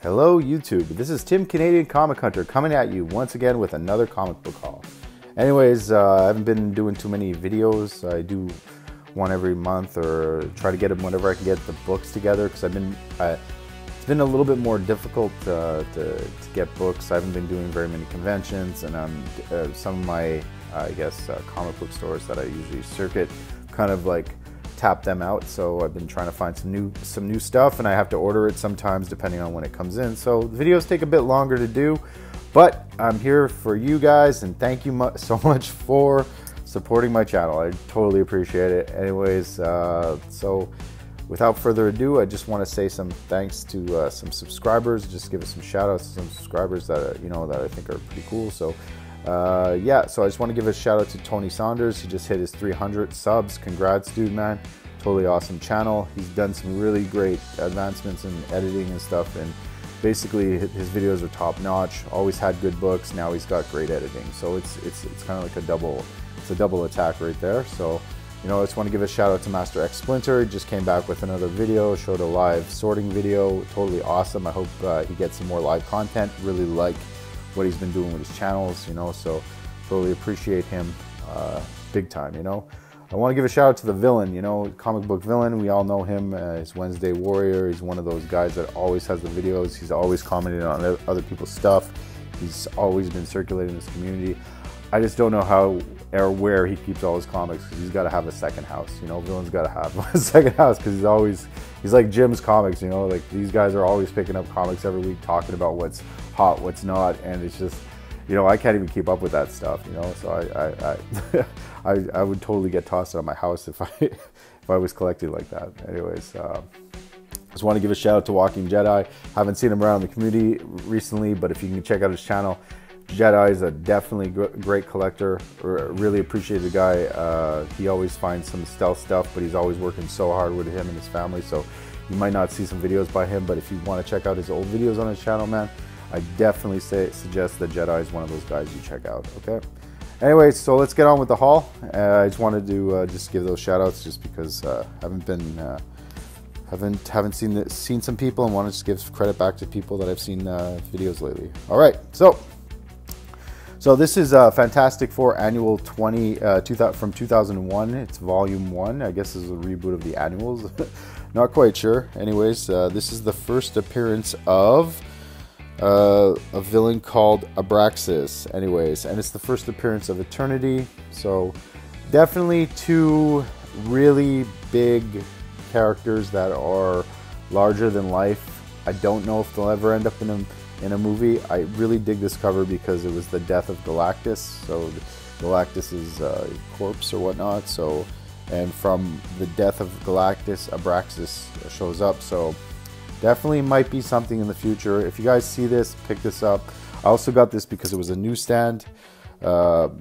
Hello YouTube, this is Tim Canadian Comic Hunter coming at you once again with another comic book haul. Anyways, I haven't been doing too many videos. I do one every month or try to get them whenever I can get the books together, because it's been a little bit more difficult to get books. I haven't been doing very many conventions, and some of my comic book stores that I usually circuit kind of like tap them out, so I've been trying to find some new stuff, and I have to order it sometimes depending on when it comes in, so the videos take a bit longer to do, but I'm here for you guys, and thank you so much for supporting my channel. I totally appreciate it. Anyways, so without further ado, I just want to say some thanks to some subscribers. Just give us some shout outs to some subscribers that that I think are pretty cool. So yeah, so I just want to give a shout out to Tony Saunders. He just hit his 300 subs. Congrats, dude, man. Totally awesome channel. He's done some really great advancements in editing and stuff, and basically his videos are top notch. Always had good books. Now he's got great editing, so it's kind of like a double attack right there. So I just want to give a shout out to Master X Splinter. He just came back with another video, showed a live sorting video. Totally awesome. I hope he gets some more live content. Really like what he's been doing with his channels, so totally appreciate him big time. I want to give a shout out to the villain, comic book villain. We all know him. He's Wednesday Warrior. He's one of those guys that always has the videos. He's always commenting on other people's stuff. He's always been circulating this community. I just don't know how or where he keeps all his comics, because he's got to have a second house. Villain's got to have a second house, because he's like Jim's Comics. Like these guys are always picking up comics every week, talking about what's hot, what's not, and it's just, I can't even keep up with that stuff. So I would totally get tossed out of my house if I was collecting like that. Anyways, just want to give a shout out to Walking Jedi. Haven't seen him around the community recently, but if you can check out his channel, Jedi is a definitely great collector. Really appreciate the guy. He always finds some stealth stuff, but he's always working so hard with him and his family, so you might not see some videos by him, but if you want to check out his old videos on his channel, man, I definitely suggest that Jedi is one of those guys you check out. Okay. Anyway, so let's get on with the haul. I just wanted to just give those shout outs, just because haven't seen some people, and want to just give credit back to people that I've seen videos lately. All right, so this is Fantastic Four Annual 20 from 2001. It's Volume 1. I guess this is a reboot of the annuals. Not quite sure. Anyways, this is the first appearance of a villain called Abraxas. Anyways, and it's the first appearance of Eternity. So definitely two really big characters that are larger than life. I don't know if they'll ever end up in a movie. I really dig this cover because it was the death of Galactus, so Galactus's corpse or whatnot. So, and from the death of Galactus, Abraxas shows up. So definitely might be something in the future. If you guys see this, pick this up. I also got this because it was a newsstand. So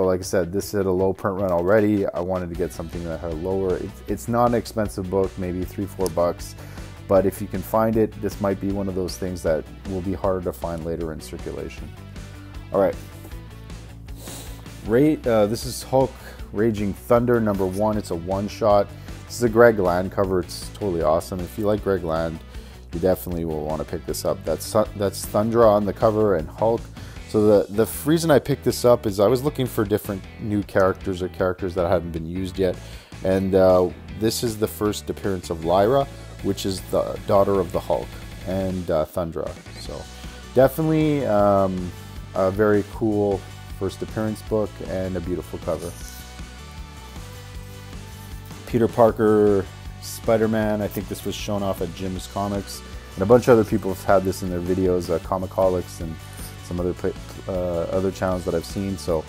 like I said, this had a low print run already. I wanted to get something that had a lower. It's not an expensive book, maybe $3-4. But if you can find it, this might be one of those things that will be harder to find later in circulation. All right. This is Hulk Raging Thunder #1. It's a one-shot. This is a Greg Land cover. It's totally awesome. If you like Greg Land, you definitely will want to pick this up. That's Thundra on the cover and Hulk. So the reason I picked this up is I was looking for different new characters or characters that hadn't been used yet. And this is the first appearance of Lyra, which is the daughter of the Hulk, and Thundra. So definitely a very cool first appearance book and a beautiful cover. Peter Parker, Spider-Man. I think this was shown off at Jim's Comics, and a bunch of other people have had this in their videos, Comicaholics and some other channels that I've seen. So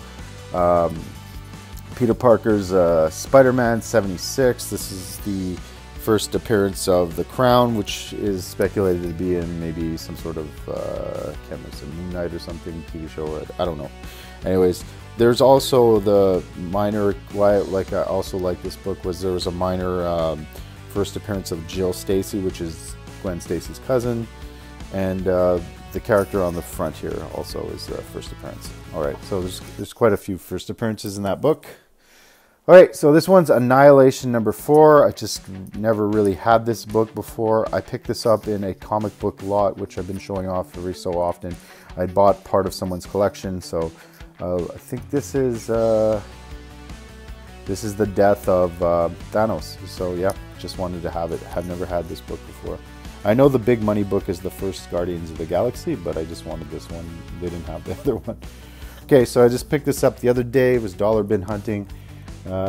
Peter Parker's Spider-Man 76. This is the first appearance of the Crown, which is speculated to be in maybe some sort of can't remember, some Moon Knight or something TV show. I don't know. Anyways, there's also the minor. Why I also like this book was there was a minor first appearance of Jill Stacy, which is Gwen Stacy's cousin, and the character on the front here also is the first appearance. All right, so there's quite a few first appearances in that book. All right, so this one's Annihilation #4. I just never really had this book before. I picked this up in a comic book lot, which I've been showing off every so often. I bought part of someone's collection, so I think this is the death of Thanos. So yeah, just wanted to have it. Have never had this book before. I know the big money book is the first Guardians of the Galaxy, but I just wanted this one. They didn't have the other one. Okay, so I just picked this up the other day. It was dollar bin hunting.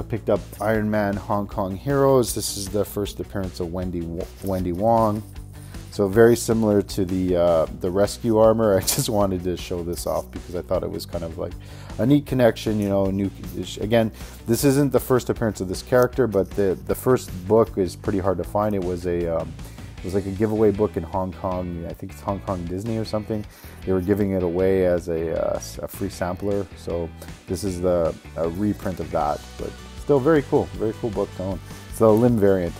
Picked up Iron Man Hong Kong Heroes. This is the first appearance of Wendy Wong. So very similar to the rescue armor. I just wanted to show this off because I thought it was kind of like a neat connection. You know, again, this isn't the first appearance of this character, but the first book is pretty hard to find. It was like a giveaway book in Hong Kong. I think it's Hong Kong Disney or something. They were giving it away as a free sampler. So this is a reprint of that, but still very cool book to own. It's the Lim variant.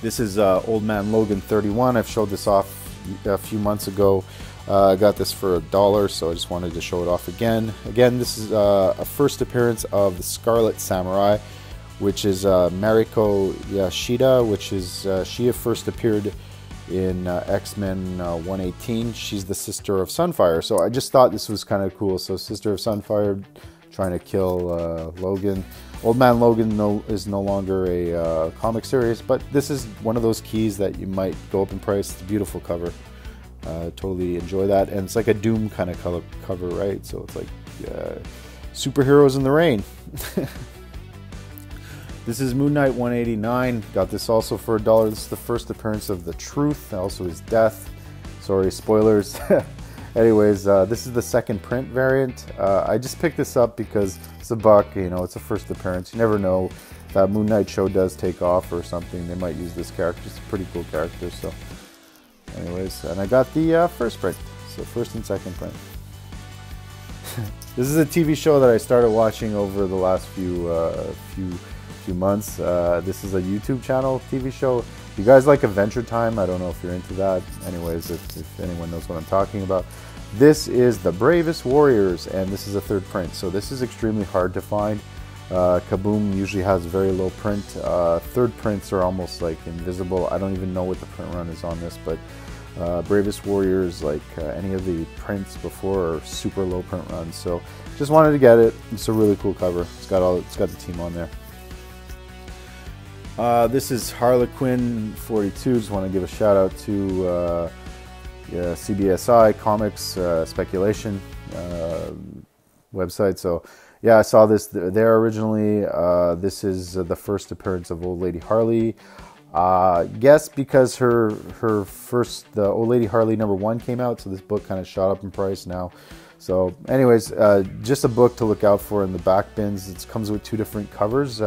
This is Old Man Logan 31. I've showed this off a few months ago. I got this for $1, so I just wanted to show it off again. Again, this is a first appearance of the Scarlet Samurai, which is Mariko Yashida, which is she first appeared in X-Men 118. She's the sister of Sunfire, so I just thought this was kind of cool. So Sister of Sunfire trying to kill Logan. Old Man Logan is no longer a comic series, but this is one of those keys that you might go up in price. It's a beautiful cover. Totally enjoy that, and it's like a Doom kind of cover, right? So it's like superheroes in the rain. This is Moon Knight 189. Got this also for $1. This is the first appearance of the Truth, also his death. Sorry, spoilers. Anyways, this is the second print variant. I just picked this up because it's $1. You know, it's a first appearance. You never know if that Moon Knight show does take off or something. They might use this character. It's a pretty cool character. So, anyways, and I got the first print. So first and second print. This is a TV show that I started watching over the last few months. This is a YouTube channel TV show. If you guys like Adventure Time, I don't know if you're into that. Anyways, if anyone knows what I'm talking about, this is The Bravest Warriors, and this is a third print. So this is extremely hard to find. Kaboom usually has very low print. Third prints are almost like invisible. I don't even know what the print run is on this, but Bravest Warriors, like any of the prints before, are super low print runs. So just wanted to get it. It's a really cool cover. It's got the team on there. This is Harlequin 42. Just want to give a shout out to CBSI Comics Speculation website. So yeah, I saw this there originally. This is the first appearance of Old Lady Harley. Guess because her first, the Old Lady Harley #1 came out, so this book kind of shot up in price now. So anyways, just a book to look out for in the back bins. It comes with 2 different covers.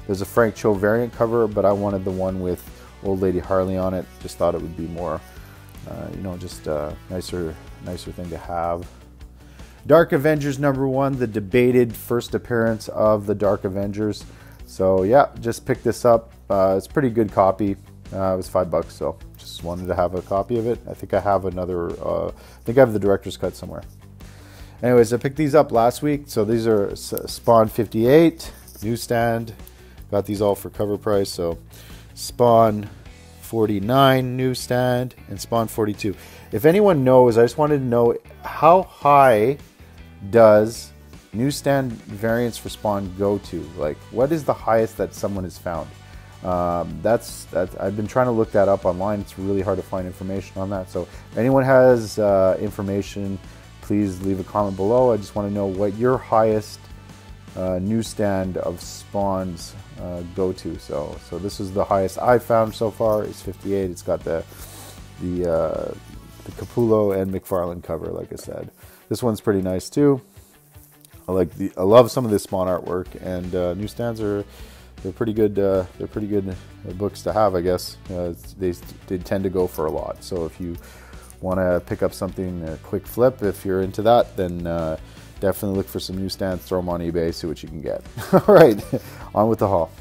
There's a Frank Cho variant cover, but I wanted the one with Old Lady Harley on it. Just thought it would be more, you know, just a nicer thing to have. Dark Avengers #1, the debated first appearance of the Dark Avengers. So yeah, just picked this up. It's a pretty good copy. It was $5, so just wanted to have a copy of it. I think I have another, I think I have the director's cut somewhere. Anyways, I picked these up last week. So these are Spawn 58, newsstand. Got these all for cover price. So Spawn 49, newsstand, and Spawn 42. If anyone knows, I just wanted to know, how high does newsstand variants for Spawn go to? Like, what is the highest that someone has found? That's I've been trying to look that up online. It's really hard to find information on that. So if anyone has information, please leave a comment below. I just want to know what your highest newsstand of Spawns go to. So this is the highest I've found so far. It's 58. It's got the Capullo and McFarlane cover, like I said. This one's pretty nice too. I love some of this Spawn artwork, and newsstands they're pretty good. They're pretty good books to have, I guess. They tend to go for a lot. So if you want to pick up something, a quick flip, if you're into that, then definitely look for some newsstands, throw them on eBay, see what you can get. All right, on with the haul.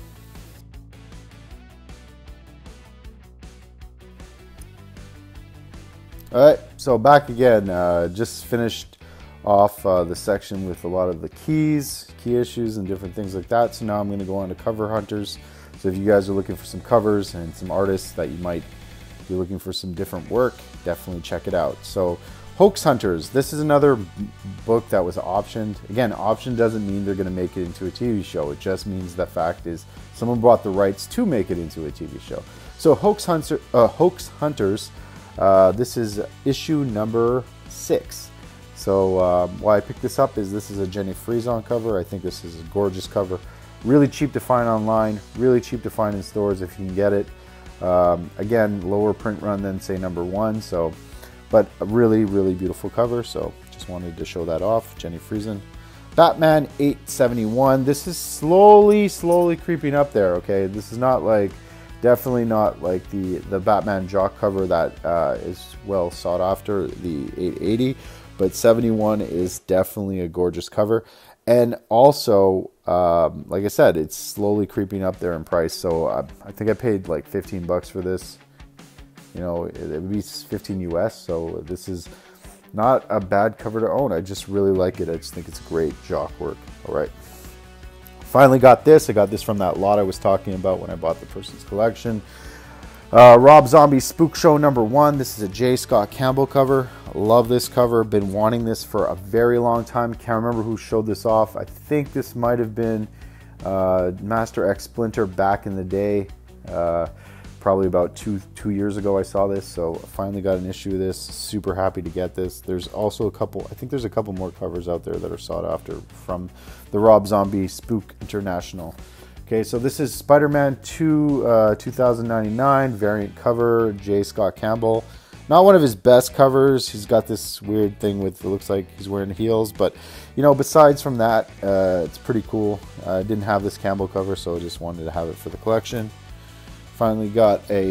All right, so back again. Just finished off the section with a lot of the key issues and different things like that. So now I'm going to go on to cover hunters. So if you guys are looking for some covers and some artists that you might be looking for some different work, definitely check it out. So Hoax Hunters, this is another book that was optioned. Again, option doesn't mean they're going to make it into a TV show. It just means the fact is someone bought the rights to make it into a TV show. So Hoax Hunters, this is issue number 6. So why I picked this up is this is a Jenny Frison cover. I think this is a gorgeous cover. Really cheap to find online, really cheap to find in stores if you can get it. Again, lower print run than say number 1, so, but a really, really beautiful cover. So just wanted to show that off. Jenny Frison. Batman 871. This is slowly creeping up there, okay? This is not like, definitely not like the Batman Jock cover that is well sought after, the 880. But 71 is definitely a gorgeous cover. And also, like I said, it's slowly creeping up there in price. So I think I paid like 15 bucks for this. You know, it would be 15 US. So this is not a bad cover to own. I just really like it. I just think it's great jock work. All right. Finally got this. I got this from that lot I was talking about when I bought the person's collection. Rob Zombie Spook Show number 1. This is a J. Scott Campbell cover. I love this cover. Been wanting this for a very long time. Can't remember who showed this off. I think this might have been Master X Splinter back in the day. Probably about two years ago I saw this. So I finally got an issue of this. Super happy to get this. There's also a couple, I think there's a couple more covers out there that are sought after from the Rob Zombie Spook International. Okay, so this is Spider-Man 2 2099 variant cover, J. Scott Campbell. Not one of his best covers. He's got this weird thing with, it looks like he's wearing heels, but you know, besides from that, it's pretty cool. I didn't have this Campbell cover, so I just wanted to have it for the collection. Finally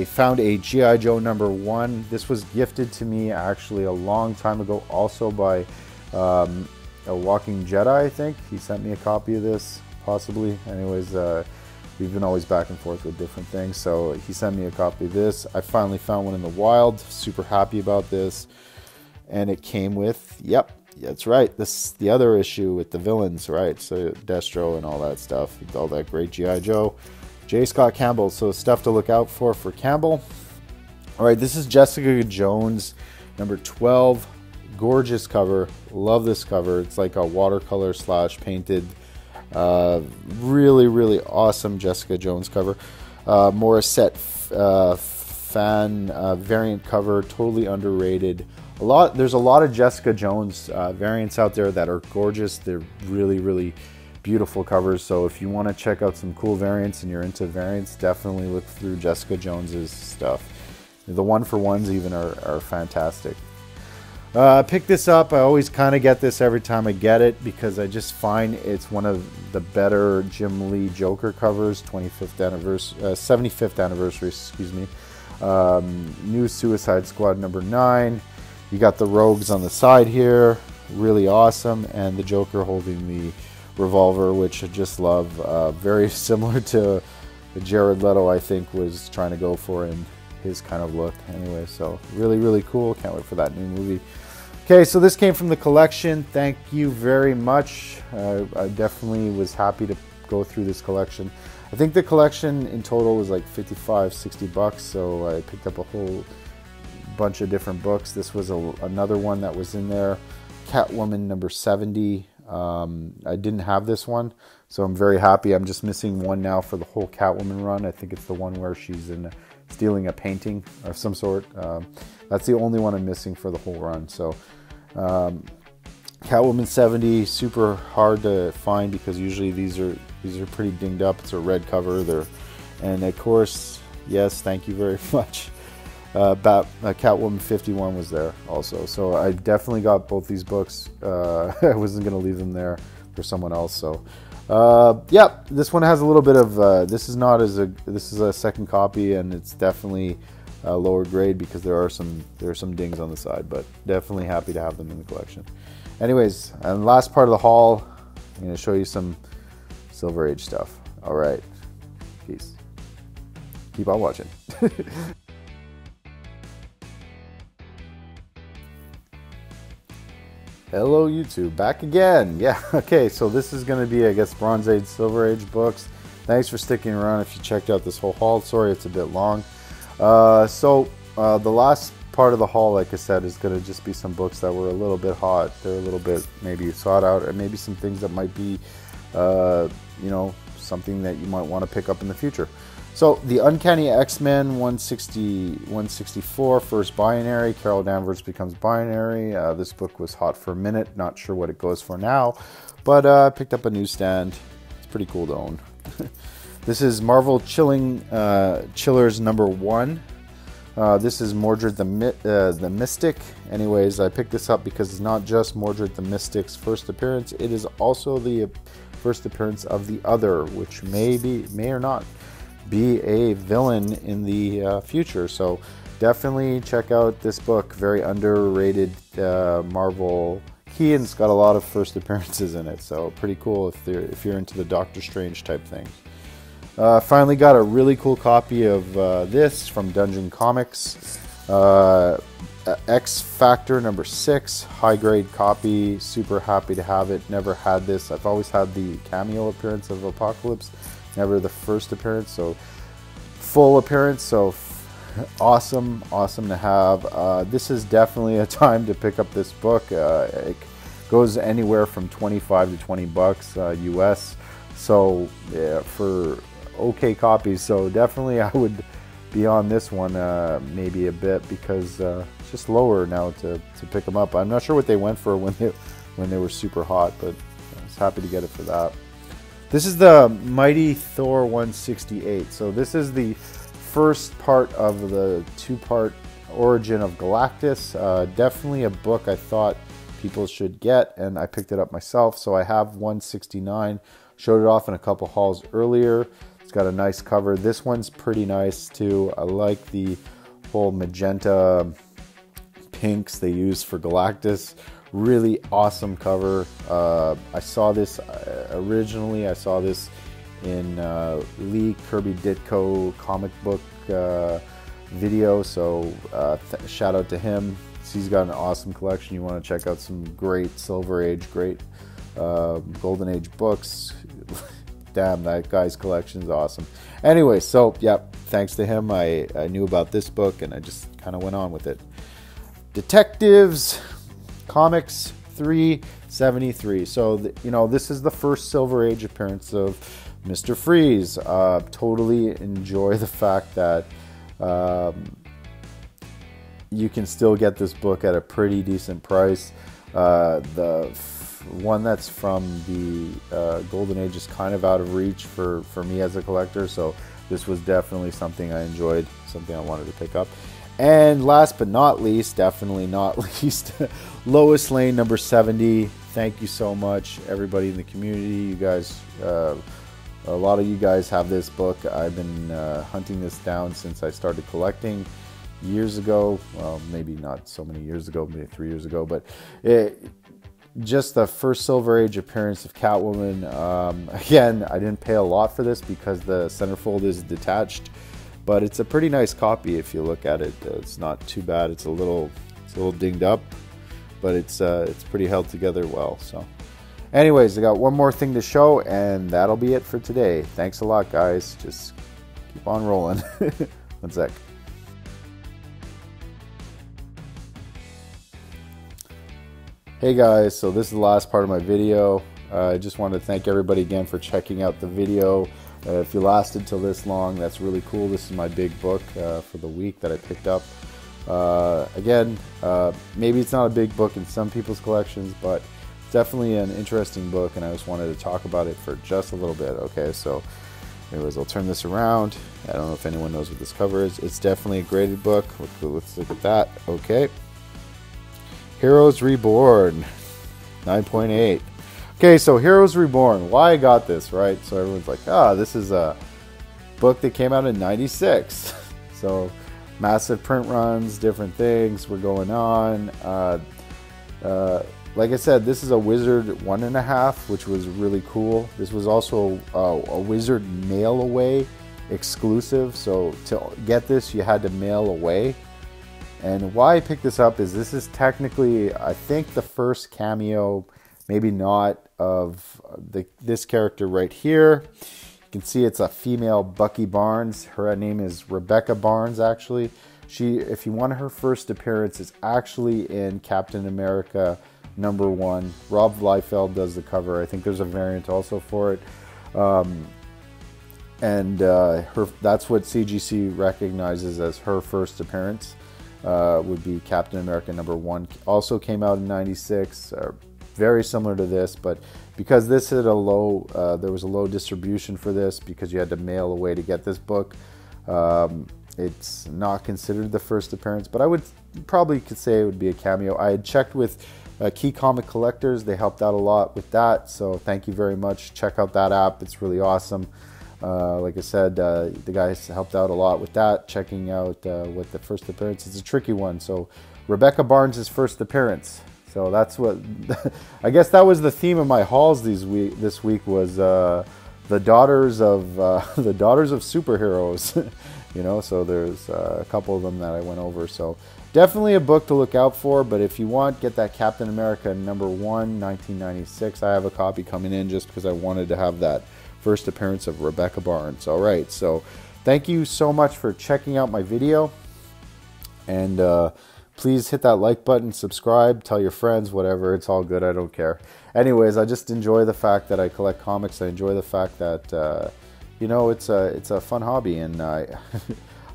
found a G.I. Joe number 1. This was gifted to me actually a long time ago, also by a Walking Jedi, I think. He sent me a copy of this. Possibly. Anyways, we've been always back and forth with different things. So he sent me a copy of this. I finally found one in the wild. Super happy about this. And it came with, yep, that's right. This the other issue with the villains, right? So Destro and all that stuff. All that great G.I. Joe. J. Scott Campbell. So stuff to look out for Campbell. All right, this is Jessica Jones, number 12. Gorgeous cover. Love this cover. It's like a watercolor / painted. Really awesome Jessica Jones cover. Morissette fan variant cover, totally underrated. There's a lot of Jessica Jones variants out there that are gorgeous. They're really beautiful covers. So if you want to check out some cool variants and you're into variants, definitely look through Jessica Jones's stuff. The 1-for-1s even are fantastic. Pick this up. I always kind of get this every time I get it because I just find it's one of the better Jim Lee Joker covers. 75th anniversary, excuse me. New Suicide Squad number 9. You got the rogues on the side here, really awesome, and the Joker holding the revolver, which I just love. Very similar to the Jared Leto, I think, was trying to go for in his kind of look. Anyway, so really cool. Can't wait for that new movie. Okay, so this came from the collection. Thank you very much. I definitely was happy to go through this collection. I think the collection in total was like 55, 60 bucks. So I picked up a whole bunch of different books. This was another one that was in there. Catwoman number 70. I didn't have this one, so I'm very happy. I'm just missing one now for the whole Catwoman run. I think it's the one where she's stealing a painting of some sort. That's the only one I'm missing for the whole run. So Catwoman 70, super hard to find because usually these are pretty dinged up. It's a red cover. And of course, yes, thank you very much. Catwoman 51 was there also. So I definitely got both these books. I wasn't going to leave them there for someone else. So yeah, this one has a little bit of this is a second copy, and it's definitely a lower grade because there are some dings on the side, but definitely happy to have them in the collection. Anyways, and last part of the haul, I'm going to show you some Silver Age stuff. All right, peace. Keep on watching. Hello YouTube, back again. Yeah, okay, so this is going to be, I guess, Bronze Age, Silver Age books. Thanks for sticking around if you checked out this whole haul. Sorry it's a bit long. The last part of the haul, like I said, is going to just be some books that were a little bit hot. They're a little bit maybe sought out, and maybe some things that might be, you know, something that you might want to pick up in the future. So, The Uncanny X-Men 164, First Binary. Carol Danvers becomes binary. This book was hot for a minute. Not sure what it goes for now, but I picked up a newsstand. It's pretty cool to own. This is Marvel Chillers #1. This is Mordred the Mystic. Anyways, I picked this up because it's not just Mordred the Mystic's first appearance. It is also the first appearance of the Other, which may or not be a villain in the future. So definitely check out this book. Very underrated Marvel key, and it's got a lot of first appearances in it. So pretty cool if you're into the Doctor Strange type thing. Finally got a really cool copy of this from Dungeon Comics. X Factor #6, high grade copy. Super happy to have it. Never had this. I've always had the cameo appearance of Apocalypse, never the first appearance. So full appearance. So awesome to have. This is definitely a time to pick up this book. It goes anywhere from 25 to 20 bucks US. So yeah, for okay copies. So definitely I would be on this one maybe a bit, because it's just lower now to pick them up. I'm not sure what they went for when they were super hot, but I was happy to get it for that. This is the Mighty Thor 168. So this is the first part of the two-part origin of Galactus. Definitely a book I thought people should get, and I picked it up myself. So I have 169. Showed it off in a couple hauls earlier. It's got a nice cover. This one's pretty nice too. I like the whole magenta pinks they used for Galactus. Really awesome cover. I saw this originally. I saw this in Lee Kirby Ditko comic book video. So shout out to him. He's got an awesome collection. You want to check out some great Silver Age, great Golden Age books. Damn, that guy's collection is awesome. Anyway, so yeah, thanks to him, I knew about this book and I just kind of went on with it. Detectives Comics 373. So you know, this is the first Silver Age appearance of Mr. Freeze. Totally enjoy the fact that you can still get this book at a pretty decent price. The one that's from the Golden Age is kind of out of reach for me as a collector, so this was definitely something I enjoyed, something I wanted to pick up. And last but not least, definitely not least, Lois Lane #70. Thank you so much, everybody in the community. You guys, a lot of you guys have this book. I've been hunting this down since I started collecting years ago. Well, maybe not so many years ago, maybe 3 years ago, but just the first Silver Age appearance of Catwoman. Again, I didn't pay a lot for this because the centerfold is detached, but it's a pretty nice copy if you look at it. It's not too bad. It's a little dinged up, but it's pretty held together well. So anyways, I got one more thing to show, and that'll be it for today. Thanks a lot, guys. Just keep on rolling. One sec. Hey guys, so this is the last part of my video. I just wanted to thank everybody again for checking out the video. If you lasted till this long, that's really cool. This is my big book for the week that I picked up. Maybe it's not a big book in some people's collections, but it's definitely an interesting book, and I just wanted to talk about it for just a little bit. Okay, so anyways, I'll turn this around. I don't know if anyone knows what this cover is. It's definitely a graded book. Let's look at that. Okay. Heroes Reborn, 9.8. Okay, so Heroes Reborn. Why I got this, right? So everyone's like, this is a book that came out in 96. So massive print runs, different things were going on. Like I said, this is a Wizard 1.5, which was really cool. This was also a Wizard mail away exclusive. So to get this, you had to mail away. And why I picked this up is this is technically, I think, the first cameo, maybe not, of this character right here. You can see it's a female Bucky Barnes. Her name is Rebecca Barnes, actually. If you want her first appearance, is actually in Captain America #1. Rob Liefeld does the cover. I think there's a variant also for it. That's what CGC recognizes as her first appearance. Would be Captain America #1. Also came out in 96. Very similar to this, but because this had there was a low distribution for this because you had to mail away to get this book. It's not considered the first appearance, but I would probably could say it would be a cameo. I had checked with Key Comic Collectors. They helped out a lot with that, so thank you very much. Check out that app. It's really awesome. Like I said, the guys helped out a lot with that, checking out what the first appearance is. A tricky one. So Rebecca Barnes' first appearance. So that's what I guess that was the theme of my hauls this week was the daughters of superheroes. You know, so there's a couple of them that I went over. So definitely a book to look out for. But if you want, get that Captain America #1, 1996. I have a copy coming in just because I wanted to have that first appearance of Rebecca Barnes. All right, so thank you so much for checking out my video, and please hit that like button, subscribe, tell your friends, whatever. It's all good. I don't care. Anyways, I just enjoy the fact that I collect comics. I enjoy the fact that it's a fun hobby, and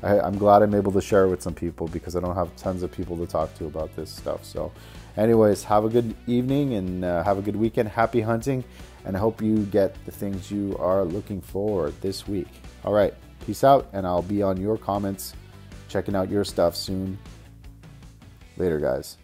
I'm glad I'm able to share it with some people because I don't have tons of people to talk to about this stuff. So anyways, have a good evening and have a good weekend. Happy hunting. And I hope you get the things you are looking for this week. All right, peace out, and I'll be on your comments, checking out your stuff soon. Later, guys.